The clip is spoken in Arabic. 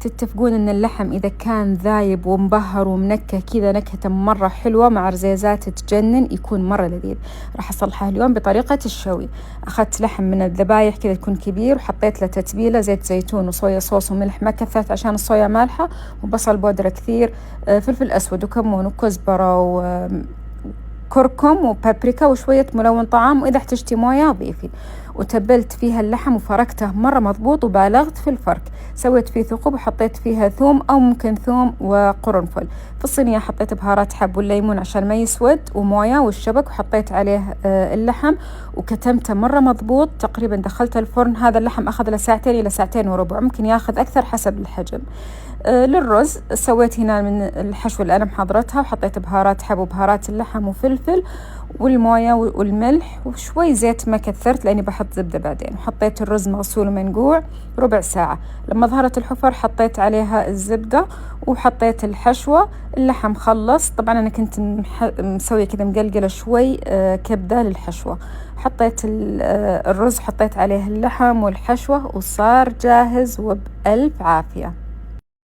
تتفقون ان اللحم اذا كان ذايب ومبهر ومنكه كذا نكهته مرة حلوة مع رزيزات تجنن، يكون مرة لذيذ. راح اصلحه اليوم بطريقة الشوي. اخذت لحم من الذبايح كذا يكون كبير، وحطيت له تتبيلة زيت زيتون وصويا صوص وملح، ما كثرت عشان الصويا مالحة، وبصل بودرة كثير، فلفل اسود وكمون وكزبرة وكركم وبابريكا وشوية ملون طعام، وإذا احتجتي موية ضيفي. وتبلت فيها اللحم وفركته مرة مضبوط، وبالغت في الفرك. سويت فيه ثقوب وحطيت فيها ثوم أو ممكن ثوم وقرنفل. في الصينية حطيت بهارات حب والليمون عشان ما يسود وموية والشبك، وحطيت عليه اللحم وكتمته مرة مضبوط. تقريبا دخلت الفرن. هذا اللحم أخذ له ساعتين إلى ساعتين وربع، ممكن ياخذ أكثر حسب الحجم. للرز سويت هنا من الحشوة اللي أنا محضرتها، وحطيت بهارات حب وبهارات اللحم وفلفل والموية والملح وشوي زيت، ما كثرت لأني بحط زبدة بعدين. وحطيت الرز مغسول ومنقوع ربع ساعة. لما ظهرت الحفر حطيت عليها الزبدة وحطيت الحشوة. اللحم خلص. طبعا أنا كنت مسوية كذا مقلقلة شوي كبدة للحشوة. حطيت الرز، حطيت عليه اللحم والحشوة، وصار جاهز وبألف عافية.